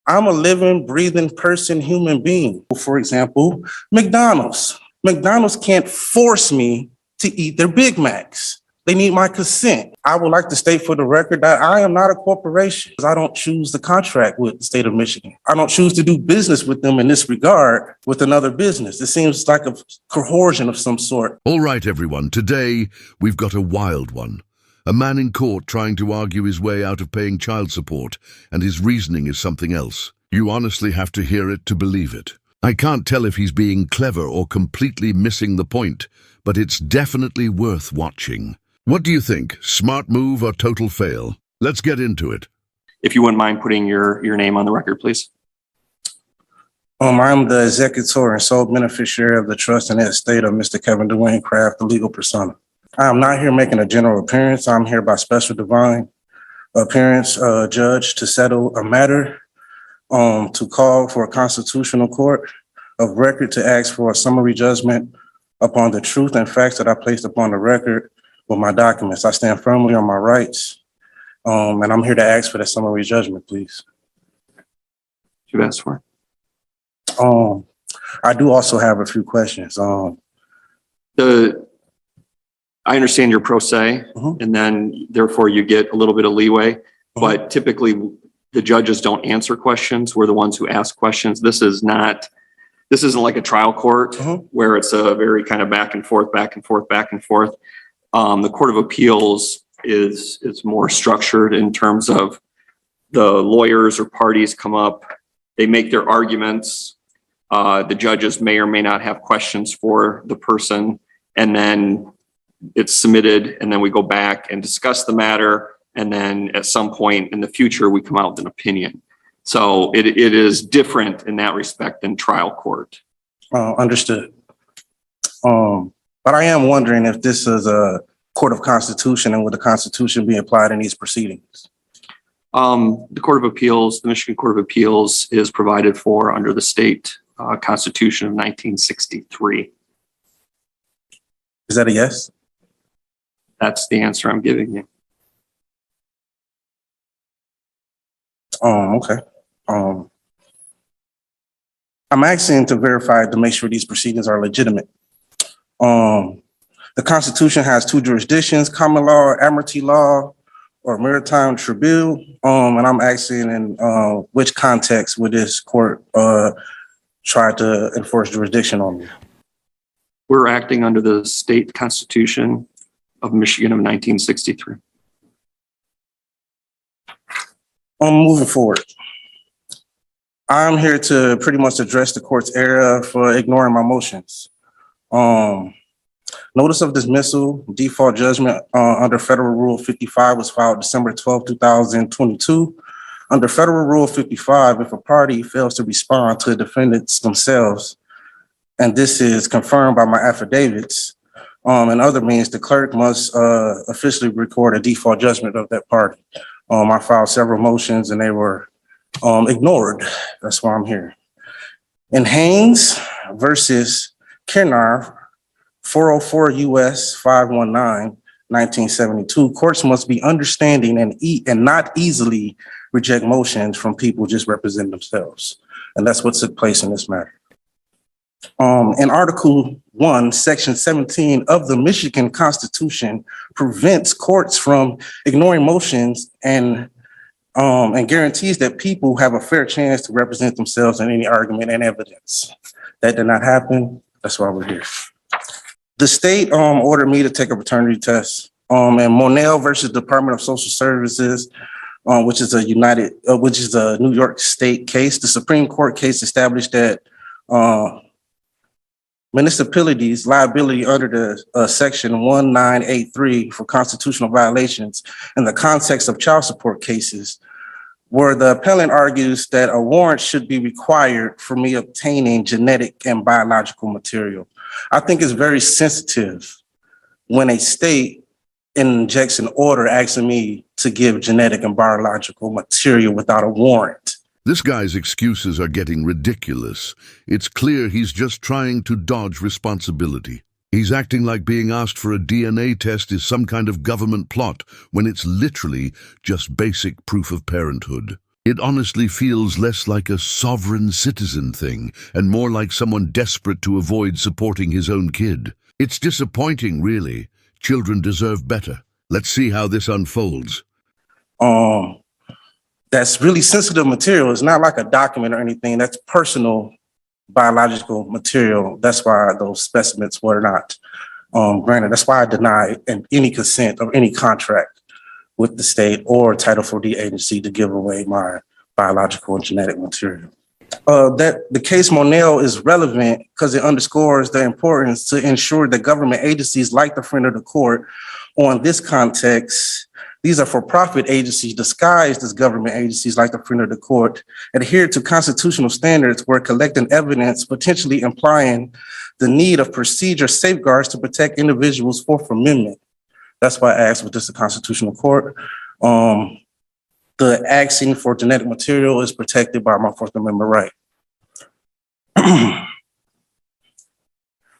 I'm a living, breathing person, human being. For example, McDonald's. McDonald's can't force me to eat their Big Macs. They need my consent. I would like to state for the record that I am not a corporation. I don't choose the contract with the state of Michigan. I don't choose to do business with them in this regard with another business. It seems like a coercion of some sort. All right, everyone. Today, we've got a wild one. A man in court trying to argue his way out of paying child support, and his reasoning is something else. You honestly have to hear it to believe it. I can't tell if he's being clever or completely missing the point, but it's definitely worth watching. What do you think? Smart move or total fail? Let's get into it. If you wouldn't mind putting your name on the record, please. I'm the executor and sole beneficiary of the trust and estate of Mr. Kevin Dwayne Craft, the legal persona. I am not here making a general appearance. I'm here by special divine appearance, judge, to settle a matter, to call for a constitutional court of record to ask for a summary judgment upon the truth and facts that I placed upon the record with my documents. I stand firmly on my rights, and I'm here to ask for that summary judgment, please. You've asked for. I do also have a few questions. I understand you're pro se, and then therefore you get a little bit of leeway, but typically the judges don't answer questions. We're the ones who ask questions. This isn't like a trial court where it's a very kind of back and forth. The Court of Appeals is more structured in terms of the lawyers or parties come up, they make their arguments. The judges may or may not have questions for the person, and then it's submitted, and then we go back and discuss the matter, and then at some point in the future we come out with an opinion. So it is different in that respect than trial court. Understood. But I am wondering if this is a court of constitution, and would the Constitution be applied in these proceedings? The Court of Appeals, the Michigan Court of Appeals, is provided for under the state Constitution of 1963. Is that a yes? That's the answer I'm giving you. Okay. I'm asking to verify to make sure these proceedings are legitimate. The Constitution has two jurisdictions: common law, admiralty law, or maritime tribunal. And I'm asking in which context would this court try to enforce jurisdiction on me? We're acting under the state Constitution of Michigan of 1963. Moving forward, I'm here to pretty much address the court's error for ignoring my motions. Notice of dismissal, default judgment under Federal Rule 55 was filed December 12, 2022. Under Federal Rule 55, if a party fails to respond to the defendants themselves, and this is confirmed by my affidavits, and other means, the clerk must officially record a default judgment of that party. I filed several motions and they were ignored. That's why I'm here. In Haynes versus Kennar, 404 U.S. 519, 1972, courts must be understanding and not easily reject motions from people just representing themselves. And that's what took place in this matter. In Article 1, Section 17 of the Michigan Constitution prevents courts from ignoring motions and guarantees that people have a fair chance to represent themselves in any argument and evidence. That did not happen. That's why we're here. The state ordered me to take a paternity test. And Monell versus Department of Social Services, which is a New York State case. The Supreme Court case established that municipalities' liability under the Section 1983 for constitutional violations in the context of child support cases, where the appellant argues that a warrant should be required for me obtaining genetic and biological material. I think it's very sensitive when a state injects an order asking me to give genetic and biological material without a warrant. This guy's excuses are getting ridiculous. It's clear he's just trying to dodge responsibility. He's acting like being asked for a DNA test is some kind of government plot when it's literally just basic proof of parenthood. It honestly feels less like a sovereign citizen thing and more like someone desperate to avoid supporting his own kid. It's disappointing, really. Children deserve better. Let's see how this unfolds. That's really sensitive material. It's not like a document or anything. That's personal biological material. That's why those specimens were not granted. That's why I deny any consent or any contract with the state or Title 4D agency to give away my biological and genetic material. That the case Monell is relevant because it underscores the importance to ensure that government agencies like the friend of the court, on this context, these are for-profit agencies disguised as government agencies like the friend of the court, adhere to constitutional standards where collecting evidence potentially implying the need of procedure safeguards to protect individuals' Fourth Amendment. That's why I asked, was this a constitutional court? The asking for genetic material is protected by my Fourth Amendment right.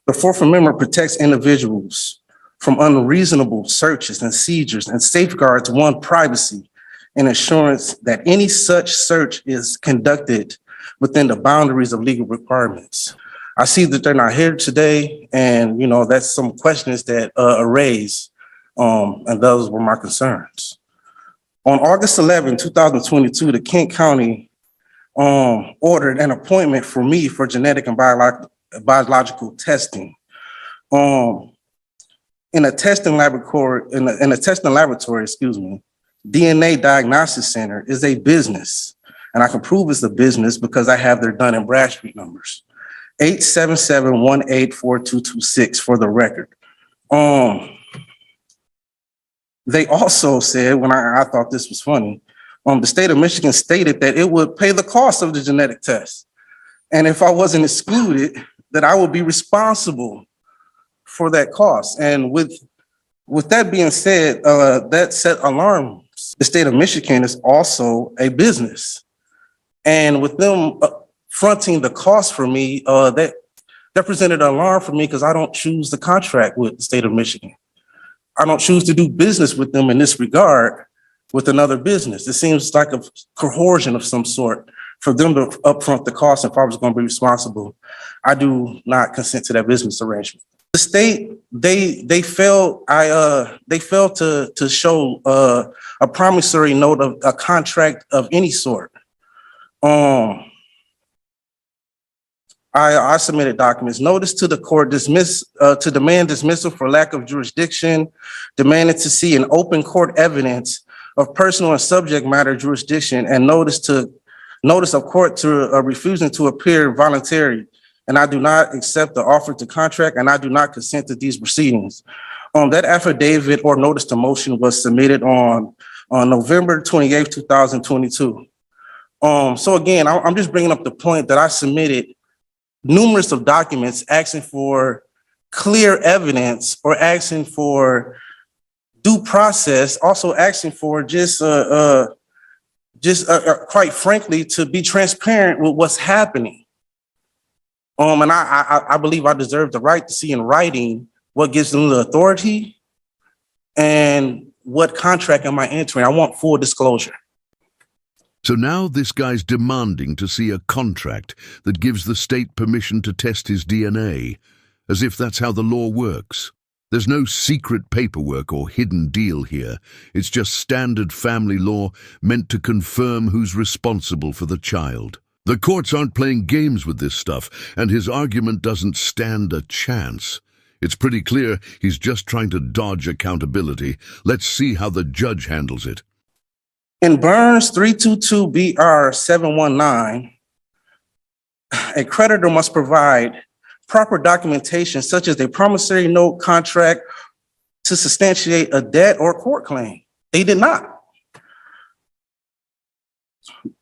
The Fourth Amendment protects individuals from unreasonable searches and seizures and safeguards one's privacy and assurance that any such search is conducted within the boundaries of legal requirements. I see that they're not here today, and that's some questions that are raised, and those were my concerns. On August 11, 2022, the Kent County ordered an appointment for me for genetic and biological testing. In a testing laboratory, DNA Diagnosis Center is a business, and I can prove it's a business because I have their Dun and Bradstreet numbers, 877-184226 for the record. They also said, when I thought this was funny, the state of Michigan stated that it would pay the cost of the genetic test, and if I wasn't excluded, that I would be responsible for that cost. And with that being said, that set alarms. The state of Michigan is also a business. And with them fronting the cost for me, that presented an alarm for me because I don't choose the contract with the state of Michigan. I don't choose to do business with them in this regard with another business. It seems like a coercion of some sort for them to upfront the cost if I was going to be responsible. I do not consent to that business arrangement. The state, they failed to show a promissory note of a contract of any sort. I submitted documents, notice to the court to demand dismissal for lack of jurisdiction, demanded to see an open court evidence of personal and subject matter jurisdiction, and notice of court to refusing to appear voluntary. And I do not accept the offer to contract, and I do not consent to these proceedings. That affidavit or notice to motion was submitted on November 28th, 2022. So again, I'm just bringing up the point that I submitted numerous of documents asking for clear evidence or asking for due process, also asking for just quite frankly, to be transparent with what's happening. And I believe I deserve the right to see in writing what gives them the authority and what contract am I entering. I want full disclosure. So now this guy's demanding to see a contract that gives the state permission to test his DNA, as if that's how the law works. There's no secret paperwork or hidden deal here. It's just standard family law meant to confirm who's responsible for the child. The courts aren't playing games with this stuff, and his argument doesn't stand a chance. It's pretty clear he's just trying to dodge accountability. Let's see how the judge handles it. In Burns 322 BR 719, a creditor must provide proper documentation such as a promissory note, contract to substantiate a debt or court claim. They did not.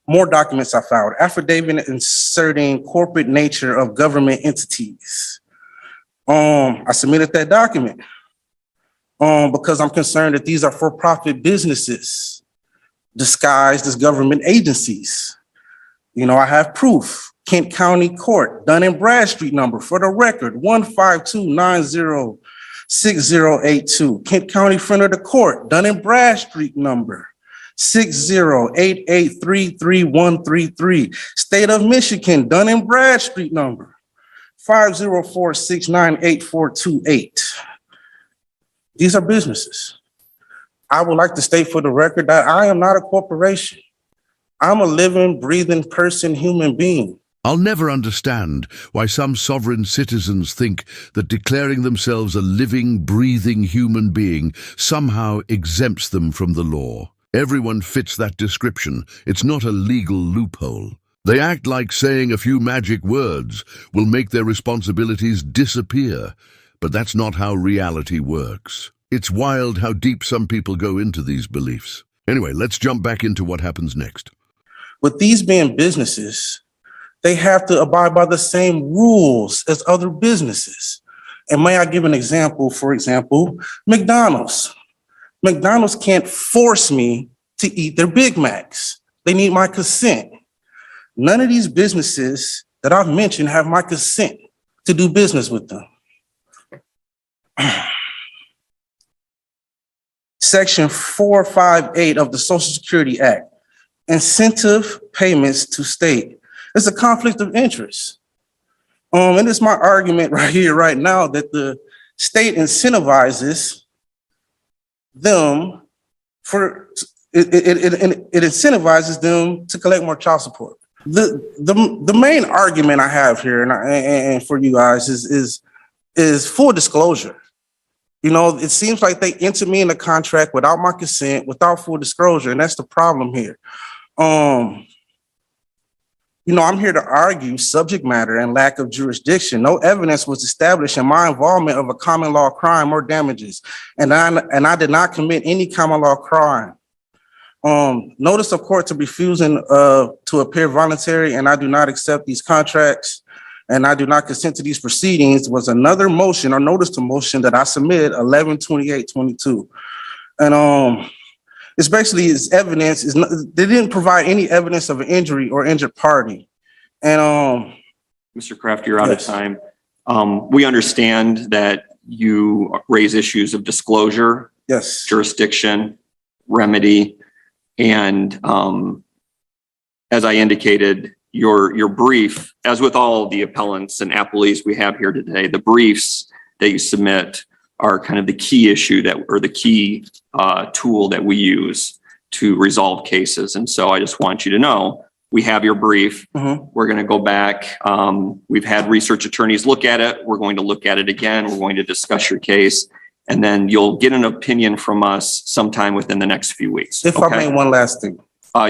More documents I filed. Affidavit inserting corporate nature of government entities. I submitted that document because I'm concerned that these are for-profit businesses disguised as government agencies. I have proof. Kent County Court, Dun and Bradstreet number for the record, 152906082. Kent County Friend of the Court, Dun and Bradstreet number, 6088333133. State of Michigan, Dun and Bradstreet number 504-698-8428. These are businesses. I would like to state for the record that I am not a corporation. I'm a living, breathing person, human being. I'll never understand why some sovereign citizens think that declaring themselves a living, breathing human being somehow exempts them from the law. Everyone fits that description. It's not a legal loophole. They act like saying a few magic words will make their responsibilities disappear, but that's not how reality works. It's wild how deep some people go into these beliefs. Anyway, let's jump back into what happens next. With these being businesses, they have to abide by the same rules as other businesses. And may I give an example? For example, McDonald's. McDonald's can't force me to eat their Big Macs. They need my consent. None of these businesses that I've mentioned have my consent to do business with them. Section 458 of the Social Security Act, incentive payments to state. It's a conflict of interest. And it's my argument right here, right now, that the state incentivizes them it incentivizes them to collect more child support. The main argument I have here and for you guys is full disclosure. You know, it seems like they enter me in a contract without my consent, without full disclosure, and that's the problem here. You know, I'm here to argue subject matter and lack of jurisdiction. No evidence was established in my involvement of a common law crime or damages, and I did not commit any common law crime. Notice of court to refusing to appear voluntary, and I do not accept these contracts, and I do not consent to these proceedings was another motion or notice to motion that I submitted 11/28/22, and it's basically evidence they didn't provide any evidence of an injury or injured party. And Mr. Kraft, you're out of yes. time. We understand that you raise issues of disclosure, Yes. jurisdiction, remedy, and as I indicated, your brief, as with all the appellants and appellees we have here today, the briefs that you submit are kind of the key issue or the key tool that we use to resolve cases. And so I just want you to know, we have your brief. Mm-hmm. We're going to go back. We've had research attorneys look at it. We're going to look at it again. We're going to discuss your case. And then you'll get an opinion from us sometime within the next few weeks. If I may, one last thing.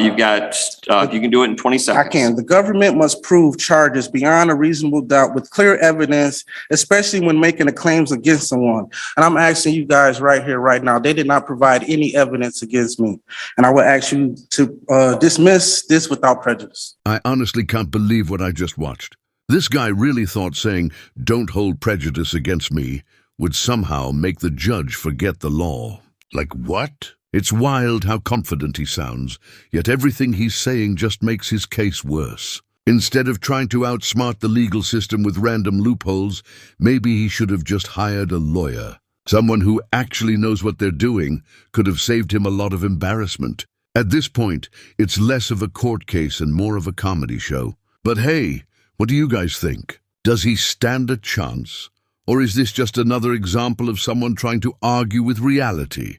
You've got, if you can do it in 20 seconds. I can. The government must prove charges beyond a reasonable doubt with clear evidence, especially when making the claims against someone. And I'm asking you guys right here, right now, they did not provide any evidence against me. And I would ask you to dismiss this without prejudice. I honestly can't believe what I just watched. This guy really thought saying, "Don't hold prejudice against me," would somehow make the judge forget the law. Like what? It's wild how confident he sounds, yet everything he's saying just makes his case worse. Instead of trying to outsmart the legal system with random loopholes, maybe he should have just hired a lawyer. Someone who actually knows what they're doing could have saved him a lot of embarrassment. At this point, it's less of a court case and more of a comedy show. But hey, what do you guys think? Does he stand a chance? Or is this just another example of someone trying to argue with reality?